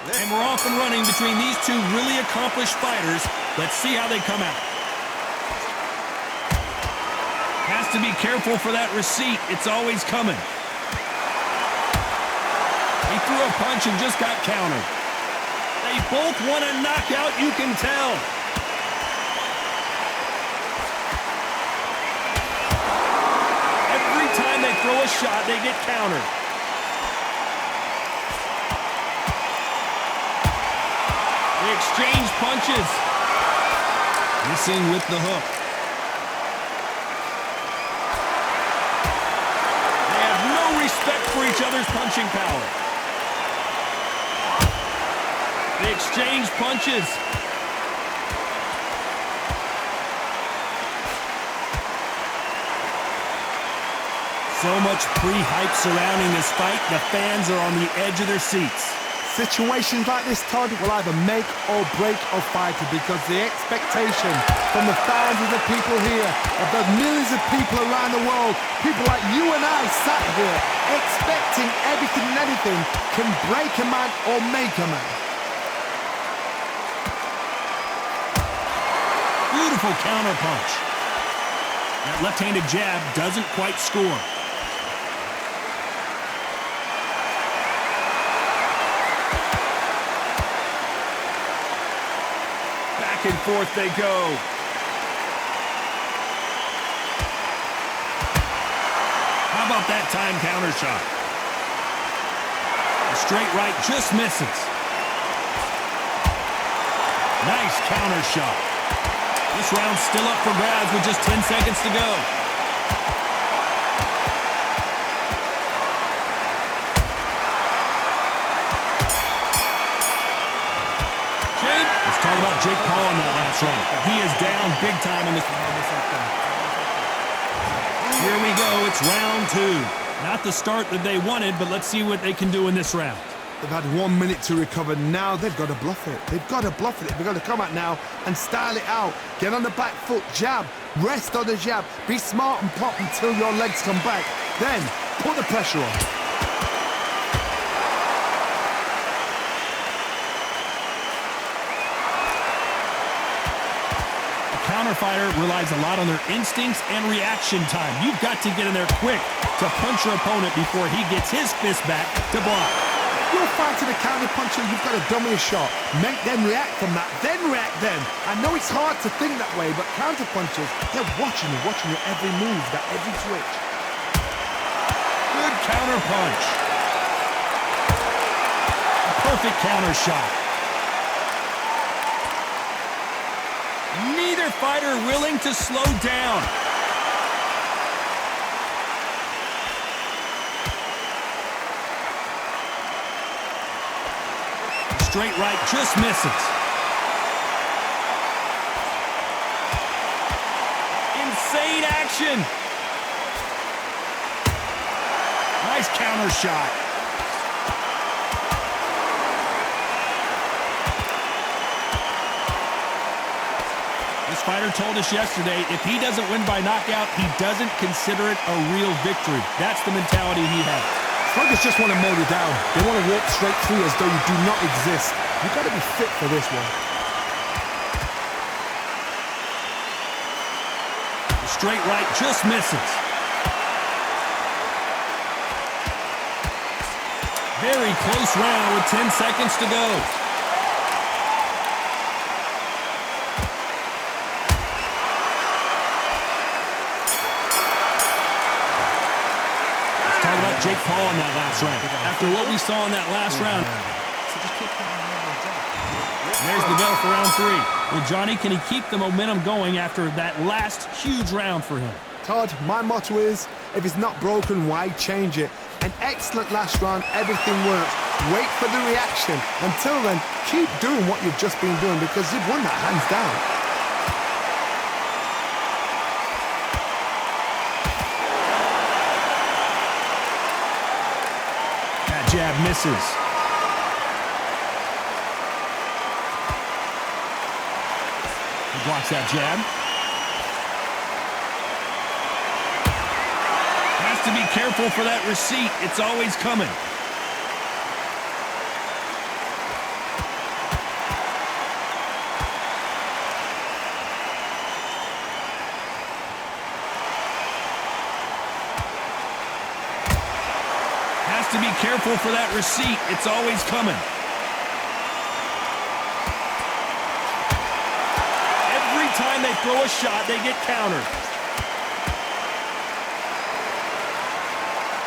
And we're off and running between these two really accomplished fighters. Let's see how they come out. Has to be careful for that receipt. It's always coming. He threw a punch and just got countered. They both want a knockout, you can tell. Every time they throw a shot, they get countered. They exchange punches. Missing with the hook. They have no respect for each other's punching power. They exchange punches. So much pre-hype surrounding this fight, the fans are on the edge of their seats. Situations like this, Todd, will either make or break a fighter because the expectation from the fans of the people here, of the millions of people around the world, people like you and I sat here expecting everything and anything, can break a man or make a man. Beautiful counter punch. That left-handed jab doesn't quite score. Back and forth they go. How about that time counter shot? A straight right just misses. Nice counter shot. This round's still up for grabs with just 10 seconds to go. Let's talk about Jake Paul in that last round. He is down big time in this. Here we go, it's round two. Not the start that they wanted, but let's see what they can do in this round. They've had 1 minute to recover. Now they've got to bluff it. They've got to bluff it. They've got to come out now and style it out. Get on the back foot, jab, rest on the jab. Be smart and pop until your legs come back. Then put the pressure on. A counter fighter relies a lot on their instincts and reaction time. You've got to get in there quick to punch your opponent before he gets his fist back to block. You're fighting a counter puncher, you've got to dummy a shot. Make them react from that, then react then. I know it's hard to think that way, but counter punchers, they're watching your every move, that every switch. Good counter punch. A perfect counter shot. Neither fighter willing to slow down. Straight right just misses. Insane action. Nice counter shot. This fighter told us yesterday, if he doesn't win by knockout, he doesn't consider it a real victory. That's the mentality he has. Fighters just want to mow you down. They want to walk straight through as though you do not exist. You've got to be fit for this one. The straight right just misses. Very close round with 10 seconds to go. Jake Paul in that last round. After what we saw in that last round. There's the bell for round three. Well, Johnny, can he keep the momentum going after that last huge round for him? Todd, my motto is, if it's not broken, why change it? An excellent last round, everything works. Wait for the reaction. Until then, keep doing what you've just been doing because you've won that hands down. Jab misses. He blocks that jab. Has to be careful for that receipt. It's always coming. careful for that receipt. It's always coming. Every time they throw a shot, they get countered.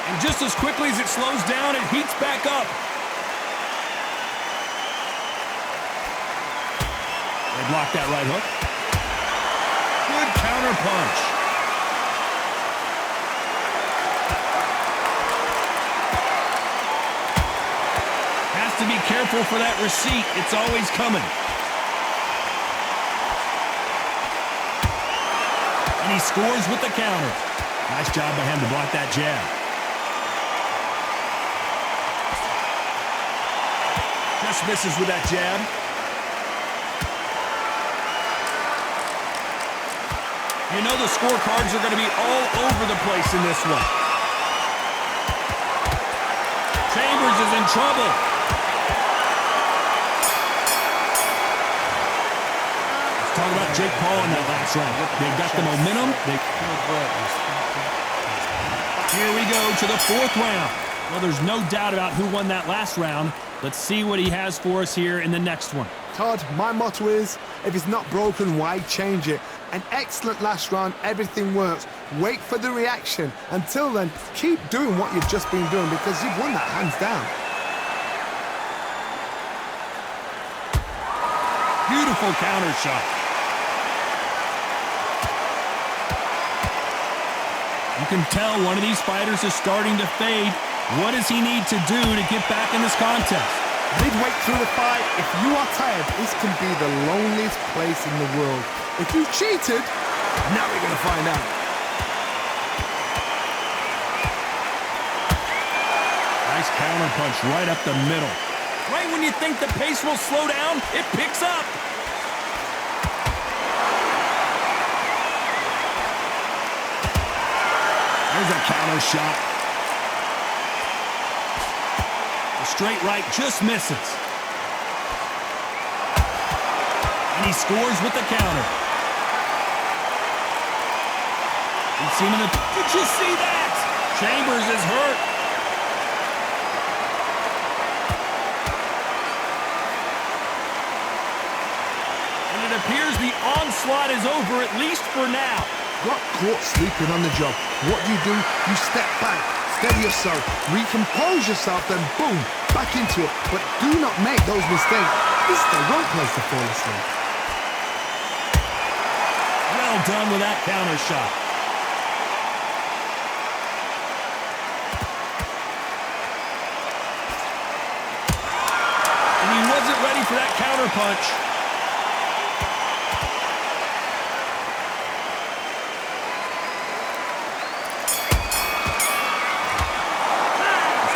And just as quickly as it slows down, it heats back up. They block that right hook. Good counter punch. Has to be careful for that receipt. It's always coming. And he scores with the counter. Nice job by him to block that jab. Just misses with that jab. You know the scorecards are going to be all over the place in this one. Chambers is in trouble. Let's talk about Jake Paul in that last round. They've got the momentum. Here we go to the fourth round. Well, there's no doubt about who won that last round. Let's see what he has for us here in the next one. Todd, my motto is, if it's not broken, why change it? An excellent last round, everything works. Wait for the reaction. Until then, keep doing what you've just been doing because you've won that hands down. Beautiful counter shot. You can tell one of these fighters is starting to fade. What does he need to do to get back in this contest? Midway through the fight, if you are tired, this can be the loneliest place in the world. If you cheated, now we're going to find out. Nice counter punch right up the middle. Right when you think the pace will slow down, it picks up. There's a counter shot. The straight right just misses. And he scores with the counter. We've seen him. Did you see that? Chambers is hurt. And it appears the onslaught is over, at least for now. Got caught sleeping on the job. What do? You step back, steady yourself, recompose yourself, then boom, back into it. But do not make those mistakes. This is the wrong place to fall asleep. Well done with that counter shot. And he wasn't ready for that counter punch.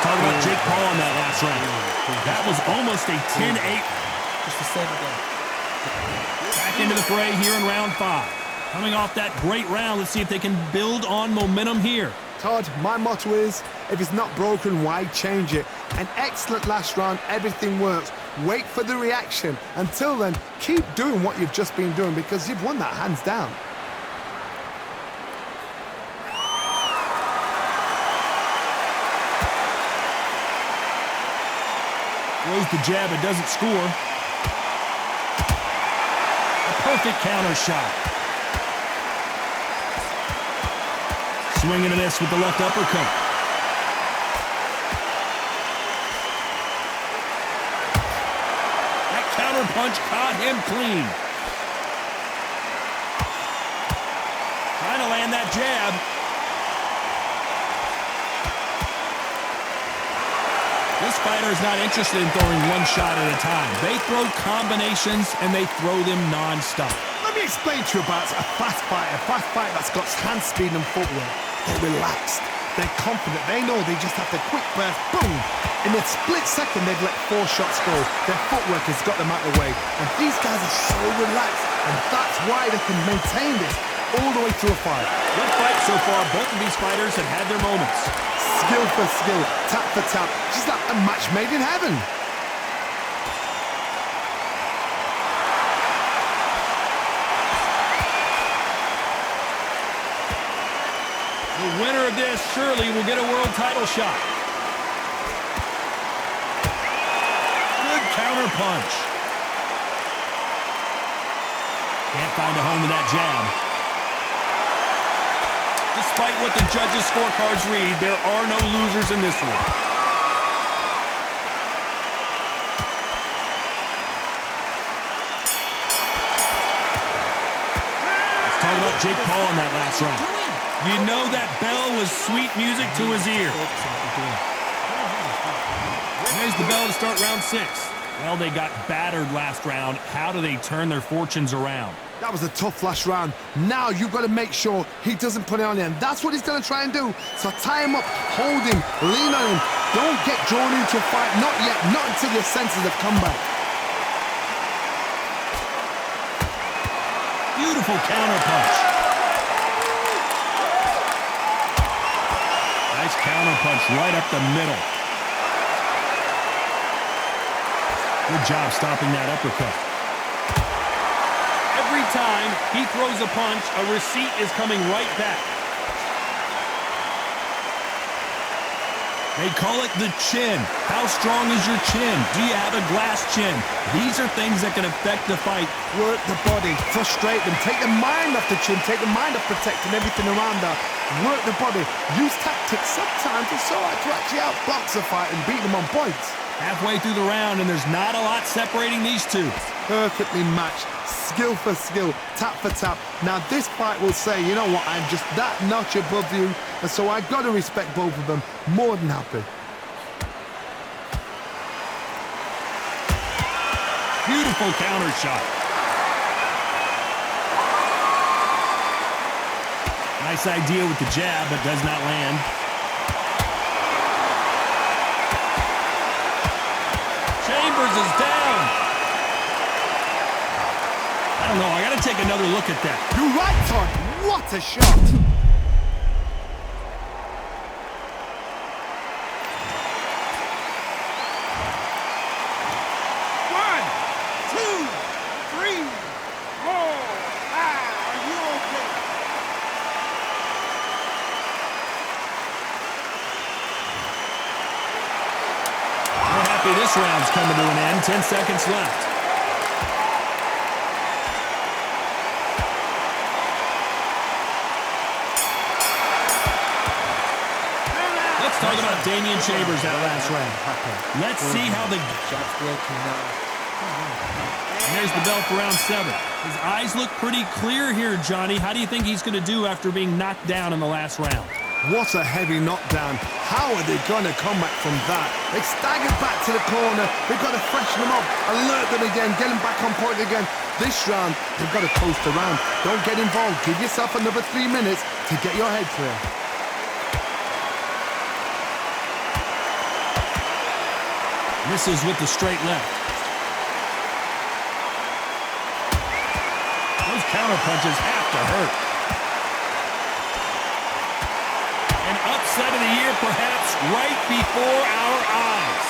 Talk about Jake Paul in that last round. That was almost a 10-8. Just to save again. Back into the fray here in round 5. Coming off that great round, let's see if they can build on momentum here. Todd, my motto is, if it's not broken, why change it? An excellent last round, everything works. Wait for the reaction. Until then, keep doing what you've just been doing because you've won that hands down. Throws the jab, it doesn't score. A perfect counter shot. Swing and a miss with the left uppercut. That counter punch caught him clean. Trying to land that jab. This fighter is not interested in throwing one shot at a time. They throw combinations, and they throw them non-stop. Let me explain to you about a fast fighter that's got hand speed and footwork. They're relaxed. They're confident. They know they just have the quick burst, boom. In a split second, they've let 4 shots go. Their footwork has got them out of the way. And these guys are so relaxed, and that's why they can maintain this all the way through a fight. Good fight so far. Both of these fighters have had their moments. Skill for skill, tap for tap. Just like a match made in heaven. The winner of this surely will get a world title shot. counter punch. Can't find a home with that jab. Despite what the judges' scorecards read, there are no losers in this one. Let's talk about Jake Paul in that last round. You know that bell was sweet music to his ear. There's the bell to start round 6. Well, they got battered last round. How do they turn their fortunes around? That was a tough last round. Now you've got to make sure he doesn't put it on you, and that's what he's going to try and do. So tie him up, hold him, lean on him. Don't get drawn into a fight. Not yet. Not until your senses have come back. Beautiful counter punch. Nice counter punch right up the middle. Good job stopping that uppercut. Every time he throws a punch, a receipt is coming right back. They call it the chin. How strong is your chin? Do you have a glass chin? These are things that can affect the fight. Work the body, frustrate them, take the mind off the chin, take the mind off protecting everything around that. Work the body, use tactics. Sometimes it's so hard to actually outbox a fight and beat them on points. Halfway through the round, and there's not a lot separating these two. Perfectly matched, skill for skill, tap for tap. Now this fight will say, you know what, I'm just that notch above you, and so I've got to respect both of them. More than happy. Beautiful counter shot. Nice idea with the jab, but does not land. Chambers is down. I don't know. I got to take another look at that. You're right, Todd. What a shot. One, two, three, four, five. Are you okay? We're happy this round's coming to an end. 10 seconds left. Let's talk about Damian Chambers that last round. Let's see how the... And there's the bell for round 7. His eyes look pretty clear here, Johnny. How do you think he's going to do after being knocked down in the last round? What a heavy knockdown. How are they going to come back from that? They staggered back to the corner. They've got to freshen them up, alert them again, get them back on point again. This round, they've got to coast around. Don't get involved. Give yourself another 3 minutes to get your head clear. Misses with the straight left. Those counter punches have to hurt. An upset of the year, perhaps, right before our eyes.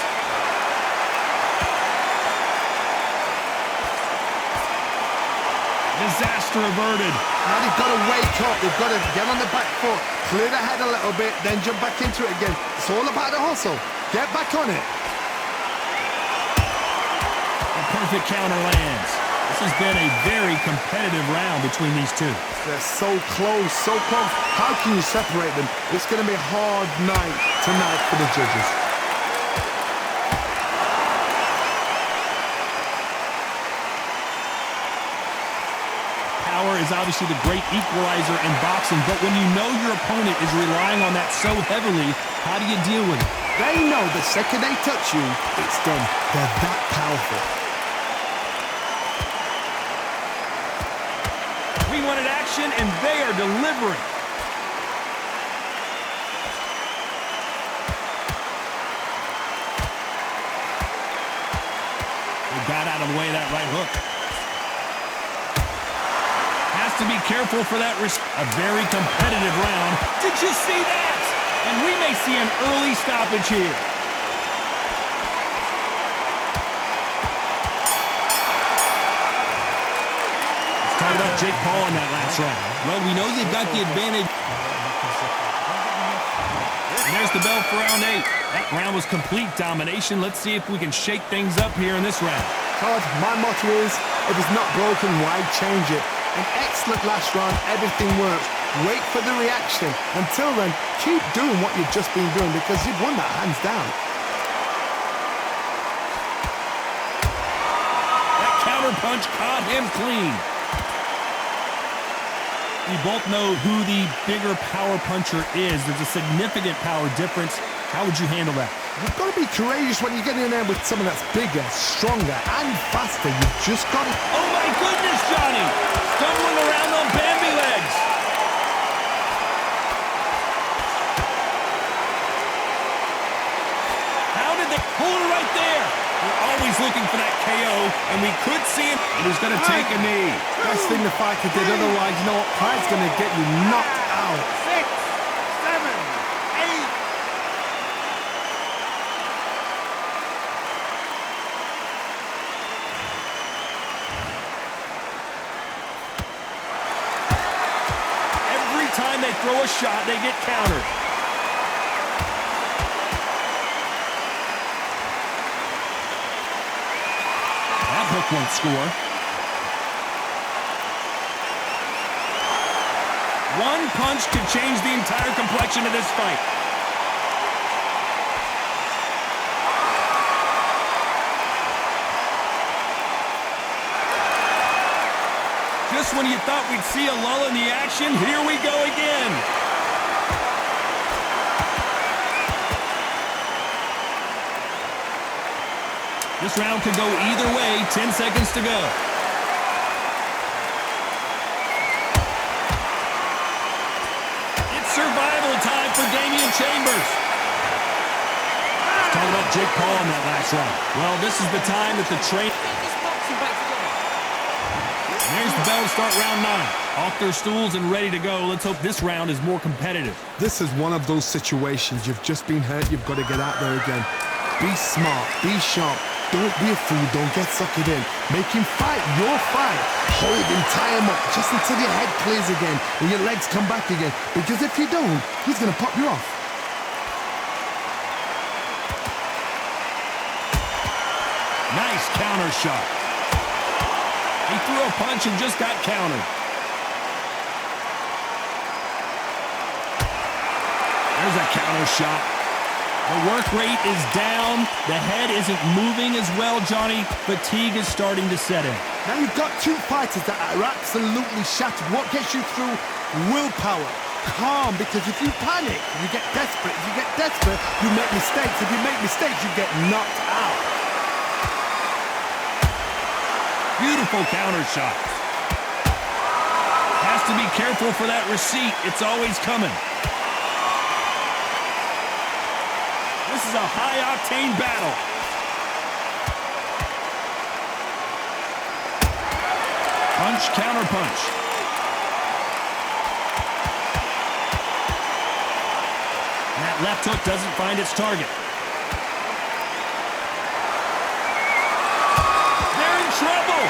Disaster averted. Now they've got to wake up. They've got to get on the back foot, clear the head a little bit, then jump back into it again. It's all about the hustle. Get back on it. A perfect counter lands. This has been a very competitive round between these two. They're so close, so close. How can you separate them? It's going to be a hard night tonight for the judges. Power is obviously the great equalizer in boxing, but when you know your opponent is relying on that so heavily, how do you deal with it? They know the second they touch you, it's done. They're that powerful. We wanted action, and they are delivering. They got out of the way of that right hook. Has to be careful for that risk. A very competitive round. Did you see that? And we may see an early stoppage here. Talk about Jake Paul in that last round. Well, we know they've got the advantage. And There's the bell for round 8. That round was complete domination. Let's see if we can shake things up here in this round. Todd, my motto is, if it's not broken, why change it? An excellent last round, everything works. Wait for the reaction. Until then, keep doing what you've just been doing because you've won that hands down. That counter punch caught him clean. We both know who the bigger power puncher is. There's a significant power difference. How would you handle that? You've got to be courageous when you get in there with someone that's bigger, stronger, and faster. You've just got to... Oh my goodness, Johnny! Stumbling around on Bambi legs. How did they hold it right there? We're always looking for that KO, and we could see him. He's going to take a knee. Best thing the fighter did, otherwise, you know what? Pride's going to get you knocked out. 6, 7, 8. Every time they throw a shot, they get countered. That hook won't score. One punch could change the entire complexion of this fight. Just when you thought we'd see a lull in the action, here we go again. This round could go either way. 10 seconds to go. It's survival time for Damian Chambers. Talk about Jake Paul in that last round. Well, this is the time that the train... There's the bell to start round 9. Off their stools and ready to go. Let's hope this round is more competitive. This is one of those situations. You've just been hurt. You've got to get out there again. Be smart. Be sharp. Don't be a fool. Don't get sucked in. Make him fight your fight. Hold him, tie him up just until your head clears again and your legs come back again. Because if you don't, he's going to pop you off. Nice counter shot. He threw a punch and just got countered. There's a counter shot. The work rate is down. The head isn't moving as well, Johnny. Fatigue is starting to set in. Now you've got two fighters that are absolutely shattered. What gets you through? Willpower. Calm, because if you panic, you get desperate. If you get desperate, you make mistakes. If you make mistakes, you get knocked out. Beautiful counter shot. Has to be careful for that receipt. It's always coming. This is a high-octane battle. Punch, counter punch. And that left hook doesn't find its target. They're in trouble.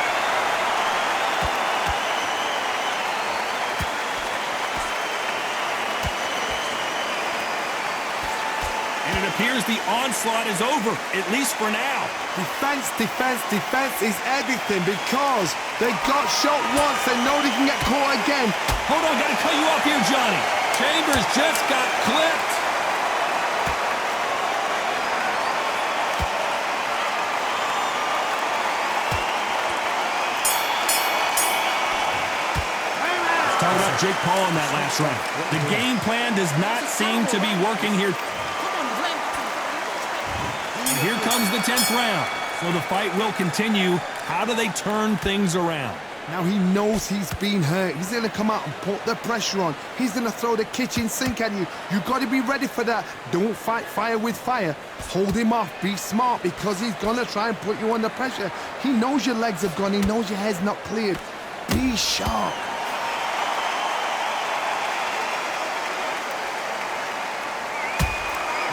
And it appears the onslaught is over, at least for now. Defense, defense, defense is everything because they got shot once. They know they can get caught again. Hold on, gotta cut you off here, Johnny. Chambers just got clipped. Let's talk about Jake Paul in that last round. The game plan does not seem to be working here. And here comes the 10th round. So the fight will continue. How do they turn things around? Now he knows he's been hurt. He's going to come out and put the pressure on. He's going to throw the kitchen sink at you. You've got to be ready for that. Don't fight fire with fire. Hold him off. Be smart because he's going to try and put you under pressure. He knows your legs have gone. He knows your head's not cleared. Be sharp.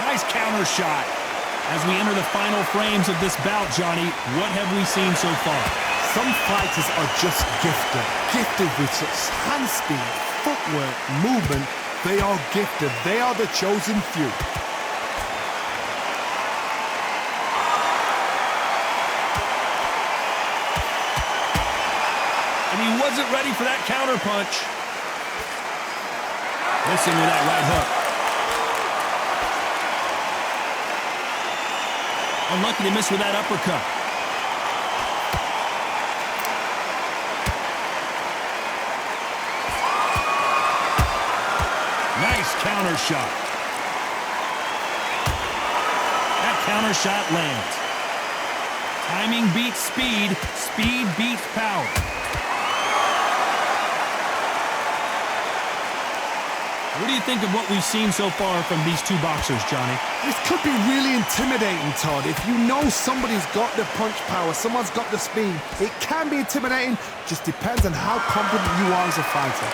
Nice counter shot. As we enter the final frames of this bout, Johnny, what have we seen so far? Some fighters are just gifted. Gifted with such hand speed, footwork, movement. They are gifted. They are the chosen few. And he wasn't ready for that counter punch. Missing with that right hook. Unlucky to miss with that uppercut. Nice counter shot. That counter shot lands. Timing beats speed. Speed beats power. What do you think of what we've seen so far from these two boxers, Johnny? This could be really intimidating, Todd. If you know somebody's got the punch power, someone's got the speed, it can be intimidating. Just depends on how confident you are as a fighter.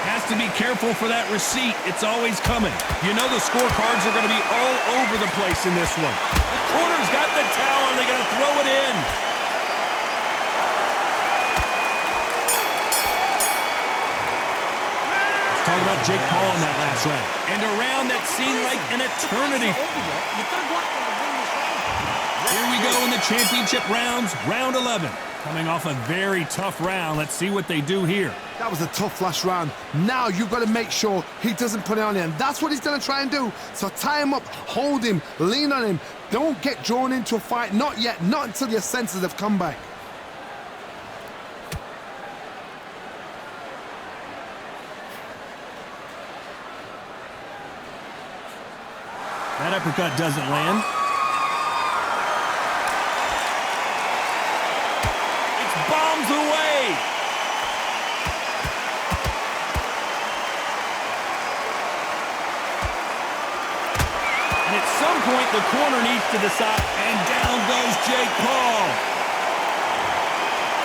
Has to be careful for that receipt. It's always coming. You know the scorecards are going to be all over the place in this one. The corner's got the towel, and they're going to throw it in. Let's talk about Jake Paul in that last round. And a round that seemed like an eternity. Here we go in the championship rounds, round 11. Coming off a very tough round. Let's see what they do here. That was a tough last round. Now you've got to make sure he doesn't put it on you, and that's what he's going to try and do. So tie him up, hold him, lean on him. Don't get drawn into a fight. Not yet. Not until your senses have come back. That uppercut doesn't land. It's bombs away. And at some point, the corner needs to decide, and down goes Jake Paul.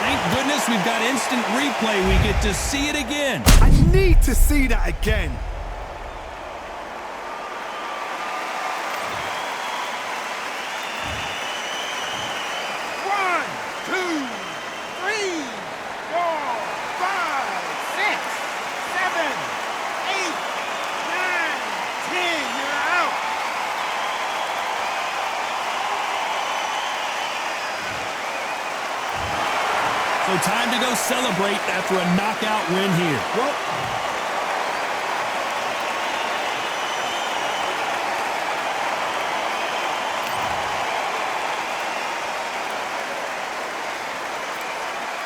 Thank goodness we've got instant replay. We get to see it again. I need to see that again. So time to go celebrate after a knockout win here. Well,